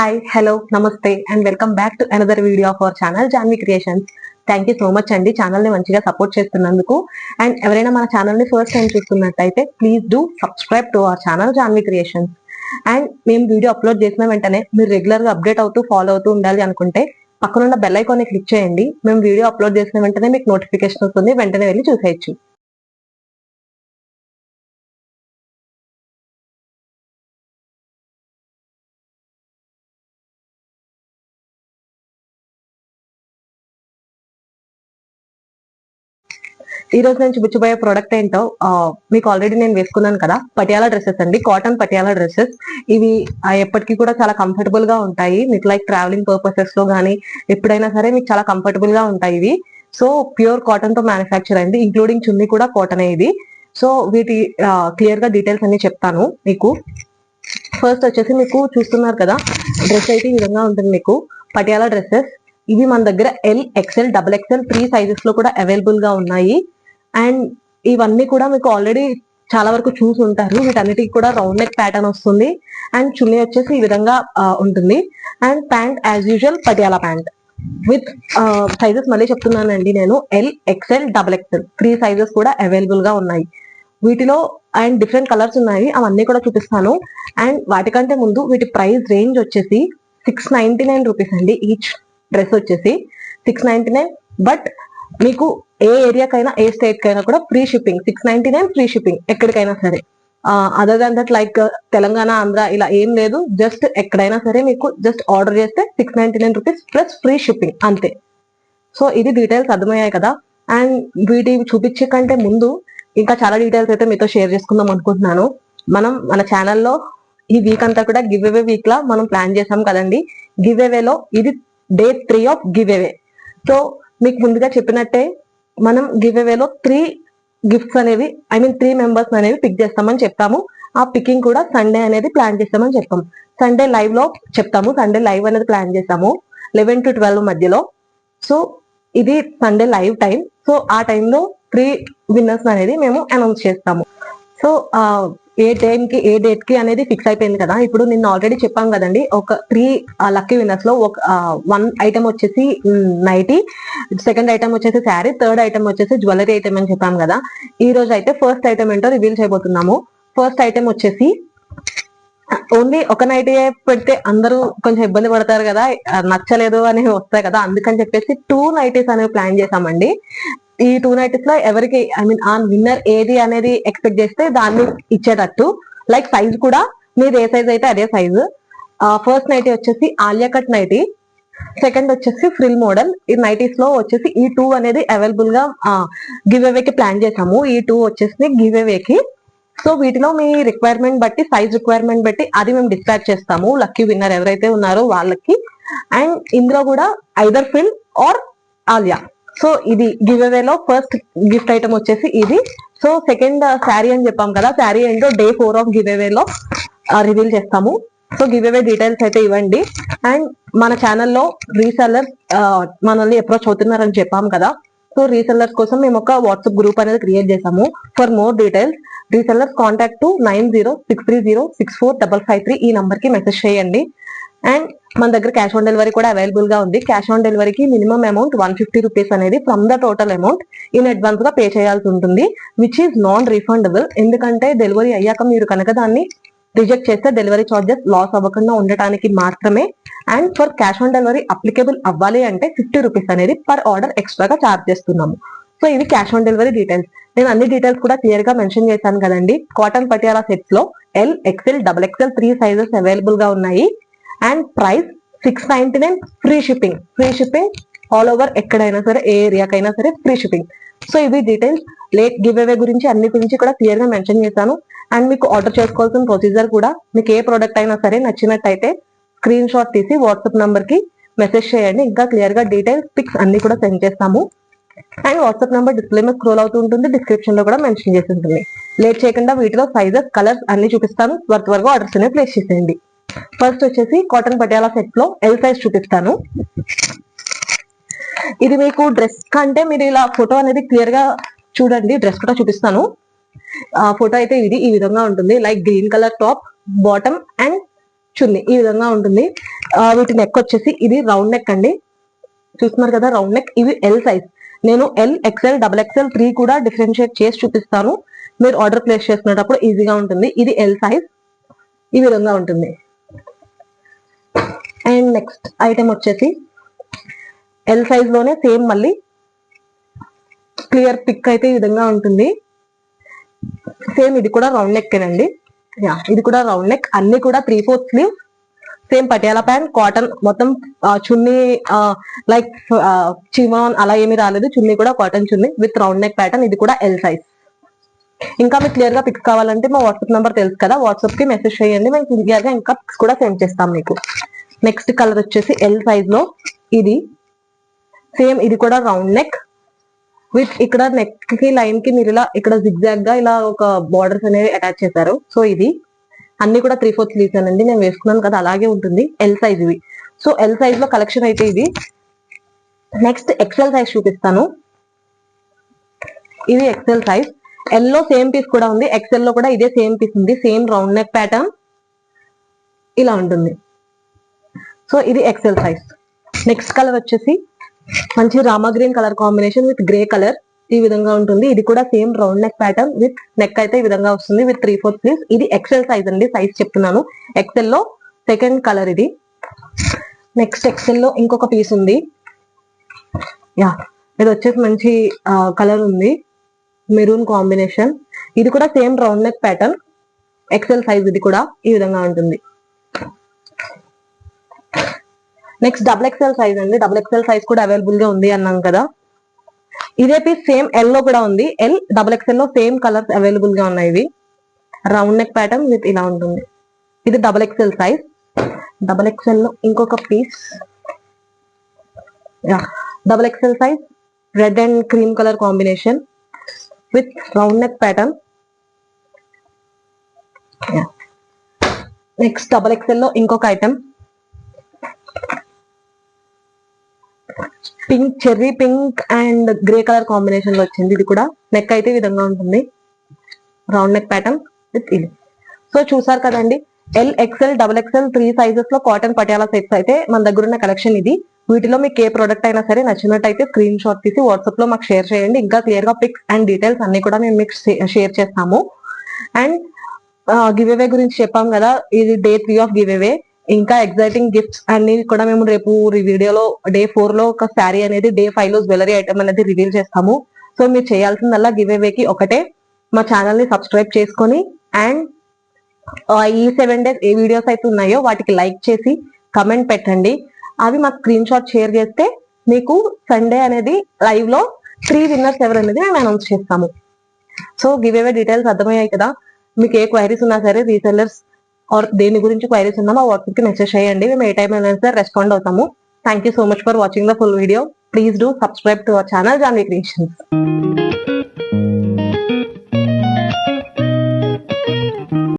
Hi hello నమస్తే and welcome back to another video of our channel Janvi creations. Thank you so much అండి channel ని మంచిగా support చేస్తున్నందుకు. And ఎవరైనా మన ఛానల్ ని ఫస్ట్ టైం చూస్తున్నట్టయితే please do subscribe to our channel Janvi creations. And మేము వీడియో అప్లోడ్ చేసిన వెంటనే మీరు రెగ్యులర్ గా అప్డేట్ అవుతూ ఫాలో అవుతూ ఉండాలి అనుకుంటే పక్కనున్న బెల్ ఐకాన్ ని క్లిక్ చేయండి. మేము వీడియో అప్లోడ్ చేసిన వెంటనే మీకు నోటిఫికేషన్ వస్తుంది, వెంటనే వెళ్ళి చూసేయచ్చు. ఈ రోజు నేను చూపించబోయే ప్రోడక్ట్ ఏంటో మీకు ఆల్రెడీ నేను వేసుకున్నాను కదా, పటియాలా డ్రెస్సెస్ అండి, కాటన్ పటియాలా డ్రెస్సెస్. ఇవి ఎప్పటికీ కూడా చాలా కంఫర్టబుల్ గా ఉంటాయి. మీకు లైక్ ట్రావెలింగ్ పర్పసెస్ లో గానీ ఎప్పుడైనా సరే మీకు చాలా కంఫర్టబుల్ గా ఉంటాయి ఇవి. సో ప్యూర్ కాటన్ తో మ్యానుఫ్యాక్చర్ అయింది, ఇంక్లూడింగ్ చున్నీ కూడా కాటన్ ఇది. సో వీటి క్లియర్ గా డీటెయిల్స్ అన్ని చెప్తాను మీకు. ఫస్ట్ వచ్చేసి మీకు చూస్తున్నారు కదా, డ్రెస్ అయితే ఈ విధంగా ఉంటుంది మీకు, పటియాలా డ్రెస్సెస్. ఇవి మన దగ్గర L, XL, double XL 3 sizes లో కూడా అవైలబుల్ గా ఉన్నాయి. అండ్ ఇవన్నీ కూడా మీకు ఆల్రెడీ చాలా వరకు చూసి ఉంటారు. వీటన్నిటికి కూడా రౌండ్ నెక్ ప్యాటర్న్ వస్తుంది. అండ్ చున్నీ వచ్చేసి ఈ విధంగా ఉంటుంది. And pant as usual Patiala pant with sizes మళ్ళీ చెప్తున్నానండి నేను, L, XL, double XL 3 sizes కూడా అవైలబుల్ గా ఉన్నాయి వీటిలో. అండ్ డిఫరెంట్ కలర్స్ ఉన్నాయి, అవన్నీ కూడా చూపిస్తాను. అండ్ వాటికంటే ముందు వీటి ప్రైస్ రేంజ్ వచ్చేసి 699 రూపీస్ అండి. ఈచ్ డ్రెస్ వచ్చేసి 699. బట్ మీకు ఏ ఏరియాకైనా ఏ స్టేట్ కైనా కూడా ఫ్రీ షిప్పింగ్, 699 ఫ్రీ షిప్పింగ్ ఎక్కడికైనా సరే. Other than that like Telangana, Andhra ఇలా ఏం లేదు. జస్ట్ ఎక్కడైనా సరే మీకు జస్ట్ ఆర్డర్ చేస్తే 699 రూపీస్ ప్లస్ ఫ్రీ షిప్పింగ్ అంతే. సో ఇది డీటెయిల్స్ అర్థమయ్యాయి కదా. అండ్ వీటి చూపించే కంటే ముందు ఇంకా చాలా డీటెయిల్స్ అయితే మీతో షేర్ చేసుకుందాం అనుకుంటున్నాను. మనం మన ఛానల్లో ఈ వీక్ అంతా కూడా గివ్ అవే వీక్ లా మనం ప్లాన్ చేసాం కదండి. గివ్ అవేలో ఇది day 3 of give away. So మీకు ముందుగా చెప్పినట్టే మనం గివ్ అవేలో 3 గిఫ్ట్స్ అనేవి, ఐ మీన్ 3 మెంబర్స్ అనేవి పిక్ చేస్తామని చెప్తాము. ఆ పికింగ్ కూడా సండే అనేది ప్లాన్ చేస్తామని చెప్తాము. సండే లైవ్ లో చెప్తాము. సండే లైవ్ అనేది ప్లాన్ చేస్తాము 11 to 12 మధ్యలో. సో ఇది సండే లైవ్ టైం. సో ఆ టైంలో 3 విన్నర్స్ అనేది మేము అనౌన్స్ చేస్తాము. సో ఏ టైంకి ఏ డేట్ కి అనేది ఫిక్స్ అయిపోయింది కదా. ఇప్పుడు నిన్న ఆల్రెడీ చెప్పాం కదండి, ఒక 3 లక్కీ విన్నర్స్ లో ఒక 1 ఐటమ్ వచ్చేసి నైటీ, సెకండ్ ఐటమ్ వచ్చేసి శారీ, థర్డ్ ఐటమ్ వచ్చేసి జ్యువెలరీ ఐటమ్ అని చెప్పాం కదా. ఈ రోజు అయితే ఫస్ట్ ఐటమ్ ఏంటో రివీల్ చేయబోతున్నాము. ఫస్ట్ ఐటమ్ వచ్చేసి ఓన్లీ ఒక నైటీ పెడితే అందరూ కొంచెం ఇబ్బంది పడతారు కదా, నచ్చలేదు అని వస్తాయి కదా, అందుకని చెప్పేసి 2 నైటీస్ అనేవి ప్లాన్ చేసామండి. ఈ 2 నైటీస్ లో ఎవరికి, ఐ మీన్ ఆ విన్నర్ ఏది అనేది ఎక్స్పెక్ట్ చేస్తే దాన్ని ఇచ్చేటట్టు, లైక్ సైజ్ కూడా మీరు ఏ సైజ్ అయితే అదే సైజు. ఫస్ట్ నైటీ వచ్చేసి ఆలియా కట్ నైటీ, సెకండ్ వచ్చేసి ఫ్రిల్ మోడల్. ఈ నైటీస్ లో వచ్చేసి ఈ 2 అనేది అవైలబుల్ గా గివ్ అవేకి ప్లాన్ చేసాము. ఈ 2 వచ్చేసి గివ్ అవేకి. సో వీటిలో మీ రిక్వైర్మెంట్ బట్టి, సైజ్ రిక్వైర్మెంట్ బట్టి అది మేము డిస్పాచ్ చేస్తాము లక్కీ విన్నర్ ఎవరైతే ఉన్నారో వాళ్ళకి. అండ్ ఇందులో కూడా ఐదర్ ఫ్రిల్ ఆర్ ఆలియా. సో ఇది గివ్ అవేలో ఫస్ట్ గిఫ్ట్ ఐటమ్ వచ్చేసి ఇది. సో సెకండ్ శారీ అని చెప్పాం కదా, శారీ ఏంటో డే 4 ఆఫ్ గివ్ అవేలో రివీల్ చేస్తాము. సో గివ్ అవే డీటెయిల్స్ అయితే ఇవ్వండి. అండ్ మన ఛానల్లో రీసెల్లర్స్ మనల్ని అప్రోచ్ అవుతున్నారని చెప్పాం కదా. సో రీసెల్లర్స్ కోసం మేము ఒక వాట్సాప్ గ్రూప్ అనేది క్రియేట్ చేసాము. For more details resellers contact 9063064553 ఈ నంబర్ కి మెసేజ్ చేయండి. అండ్ మన దగ్గర క్యాష్ ఆన్ డెలివరీ కూడా అవైలబుల్ గా ఉంది. క్యాష్ ఆన్ డెలివరీకి మినిమం అమౌంట్ 150 రూపీస్ అనేది from the total amount in advance గా పే చేయాల్సి ఉంటుంది, విచ్ ఈస్ నాన్ రీఫండబుల్. ఎందుకంటే డెలివరీ అయ్యాక మీరు కనుక దాన్ని రిజెక్ట్ చేస్తే డెలివరీ చార్జెస్ లాస్ అవ్వకుండా ఉండటానికి మాత్రమే. And for cash on delivery applicable అవ్వాలి అంటే 50 రూపీస్ అనేది పర్ ఆర్డర్ ఎక్స్ట్రాగా చార్జ్ చేస్తున్నాము. సో ఇవి క్యాష్ ఆన్ డెలివరీ డీటెయిల్స్. నేను అన్ని డీటెయిల్స్ కూడా క్లియర్ గా మెన్షన్ చేశాను కదండి. కాటన్ పటియాలా సెట్స్ లో L, XL, double XL 3 sizes available గా ఉన్నాయి. And price 699 free shipping. Free shipping all over ఎక్కడైనా సరే, ఏ ఏరియాకైనా సరే ఫ్రీ షిప్పింగ్. సో ఇవి డీటెయిల్స్. లేట్ గివ్ అవే గురించి అన్ని గురించి కూడా క్లియర్ గా మెన్షన్ చేశాను. అండ్ మీకు ఆర్డర్ చేసుకోవాల్సిన ప్రొసీజర్ కూడా, మీకు ఏ ప్రోడక్ట్ అయినా సరే నచ్చినట్టయితే స్క్రీన్ షాట్ తీసి వాట్సాప్ నంబర్ కి మెసేజ్ చేయండి. ఇంకా క్లియర్ గా డీటెయిల్స్, పిక్స్ అన్ని కూడా సెండ్ చేస్తాము. అండ్ వాట్సాప్ నంబర్ డిస్ప్లే మీద స్క్రోల్ అవుతూ ఉంటుంది, డిస్క్రిప్షన్ లో కూడా మెన్షన్ చేసి ఉంటుంది. లేట్ చేయకుండా వీటిలో సైజెస్, కలర్స్ అన్ని చూపిస్తాను. త్వరగా ఆర్డర్స్ అనేవి ప్లేస్ చేసేయండి. ఫస్ట్ వచ్చేసి కాటన్ పటియాలా సెట్ లో ఎల్ సైజ్ చూపిస్తాను. ఇది మీకు డ్రెస్ కంటే మీరు ఇలా ఫోటో అనేది క్లియర్ గా చూడండి. డ్రెస్ కూడా చూపిస్తాను. ఫోటో అయితే ఇది ఈ విధంగా ఉంటుంది, like green colour top, bottom and chunni ఈ విధంగా ఉంటుంది. వీటి నెక్ వచ్చేసి ఇది రౌండ్ నెక్ అండి, చూస్తున్నారు కదా రౌండ్ నెక్. ఇవి ఎల్ సైజ్. నేను ఎల్, ఎక్స్ఎల్, డబుల్ ఎక్స్ఎల్, 3 కూడా డిఫరెన్షియేట్ చేసి చూపిస్తాను, మీరు ఆర్డర్ ప్లేస్ చేసుకునేటప్పుడు ఈజీగా ఉంటుంది. ఇది ఎల్ సైజ్, ఈ విధంగా ఉంటుంది. అండ్ నెక్స్ట్ ఐటమ్ వచ్చేసి ఎల్ సైజ్ లోనే సేమ్ మళ్ళీ క్లియర్ పిక్ అయితే ఈ విధంగా ఉంటుంది. సేమ్ ఇది కూడా రౌండ్ నెక్ అండి. ఇది కూడా రౌండ్ నెక్, అన్ని కూడా 3/4 sleeve, same Patiala pant, cotton మొత్తం. చున్నీ లైక్ చిమాన్ అలా ఏమీ రాలేదు, చున్నీ కూడా కాటన్ చున్నీ విత్ రౌండ్ నెక్ ప్యాటర్న్. ఇది కూడా ఎల్ సైజ్. ఇంకా మీకు క్లియర్ గా పిక్స్ కావాలంటే మా వాట్సాప్ నెంబర్ తెలుసు కదా, వాట్సాప్ కి మెసేజ్ చేయండి, మేము క్లియర్ గా ఇంకా పిక్స్ కూడా సెండ్ చేస్తాం మీకు. నెక్స్ట్ కలర్ వచ్చేసి ఎల్ సైజ్ లో ఇది సేమ్, ఇది కూడా రౌండ్ నెక్ విత్ ఇక్కడ నెక్ కి లైన్ కి మీరు ఇలా ఇక్కడ జిగ్జాగ్ గా ఇలా ఒక బార్డర్స్ అనేవి అటాచ్ చేశారు. సో ఇది అన్ని కూడా 3/4 స్లీవ్స్ అండి, నేను వేసుకున్నాను కదా అలాగే ఉంటుంది. ఎల్ సైజ్ ఇవి. సో ఎల్ సైజ్ లో కలెక్షన్ అయితే ఇది. నెక్స్ట్ ఎక్సెల్ సైజ్ చూపిస్తాను. ఇది ఎక్సెల్ సైజ్. ఎల్ లో సేమ్ పీస్ కూడా ఉంది, ఎక్సెల్ లో కూడా ఇదే సేమ్ పీస్ ఉంది, సేమ్ రౌండ్ నెక్ ప్యాటర్న్ ఇలా ఉంటుంది. సో ఇది ఎక్సెల్ సైజ్. నెక్స్ట్ కలర్ వచ్చేసి మంచి Rama green colour combination with grey colour, ఈ విధంగా ఉంటుంది. ఇది కూడా same round neck pattern with neck అయితే ఈ విధంగా వస్తుంది విత్ 3/4 స్లీవ్స్. ఇది ఎక్సెల్ సైజ్ అండి, సైజ్ చెప్తున్నాను. ఎక్సెల్ లో సెకండ్ కలర్ ఇది. నెక్స్ట్ ఎక్సెల్ లో ఇంకొక పీస్ ఉంది. ఇది వచ్చేసి మంచి కలర్ ఉంది, మెరూన్ కాంబినేషన్. ఇది కూడా same round neck pattern, XL size. ఇది కూడా ఈ విధంగా ఉంటుంది. నెక్స్ట్ డబుల్ ఎక్సెల్ సైజ్ అండి, డబుల్ ఎక్సెల్ సైజ్ కూడా అవైలబుల్ గా ఉంది అన్నాం కదా. ఇదే పీస్ సేమ్ ఎల్ లో కూడా ఉంది, ఎల్ డబుల్ ఎక్సెల్ లో సేమ్ కలర్స్ అవైలబుల్ గా ఉన్నాయి. ఇవి రౌండ్ నెక్ ప్యాటర్న్ విత్ ఇలా ఉంటుంది. ఇది double XL size. Double XL లో ఇంకొక piece, double XL size, red and cream colour combination with round neck pattern. Next double XL లో ఇంకొక item pink, cherry pink and grey colour combination లో వచ్చింది. ఇది కూడా నెక్ అయితే ఈ విధంగా ఉంటుంది, రౌండ్ నెక్ ప్యాటర్న్ విత్ ఇది. సో చూసారు కదండి, L, XL, double XL, 3 sizes లో కాటన్ పటియాలా సెట్స్ అయితే మన దగ్గర ఉన్న కలెక్షన్ ఇది. వీటిలో మీకు ఏ ప్రోడక్ట్ అయినా సరే నచ్చినట్టయితే స్క్రీన్ షాట్ తీసి వాట్సాప్ లో మాకు షేర్ చేయండి. ఇంకా క్లియర్ గా పిక్స్ అండ్ డీటెయిల్స్ అన్ని కూడా మేము మీకు షేర్ చేస్తాము. అండ్ గివ్ అవే గురించి చెప్పాం కదా, ఇది డే 3 ఆఫ్ గివ్ అవే. ఇంకా ఎగ్జైటింగ్ గిఫ్ట్స్ అన్ని కూడా మేము రేపు వీడియోలో డే 4 లో ఒక శారీ అనేది, డే 5 లో జ్యువెలరీ ఐటమ్ అనేది రివీల్ చేస్తాము. సో మీరు చేయాల్సిందల్లా గివ్ అవేకి ఒకటే, మా ఛానల్ ని సబ్స్క్రైబ్ చేసుకొని అండ్ ఈ 7 days ఏ వీడియోస్ అయితే ఉన్నాయో వాటికి లైక్ చేసి కమెంట్ పెట్టండి. అవి మాకు స్క్రీన్ షాట్ షేర్ చేస్తే మీకు సండే అనేది లైవ్ లో 3 విన్నర్స్ ఎవరు అనేది మేము అనౌన్స్ చేస్తాము. సో గివ్ అవే డీటెయిల్స్ అర్థమయ్యాయి కదా. మీకు ఏ క్వైరీస్ ఉన్నా సరే, రీసెల్లర్స్ ఆర్ దేని గురించి క్వైరీస్ ఉన్నా మా వాట్సాప్ కి మెసేజ్ చేయండి, మేము ఏ టైం అయినా సరే రెస్పాండ్ అవుతాము. Thank you so much for watching the full video. Please do subscribe to our channel Janhvi creations.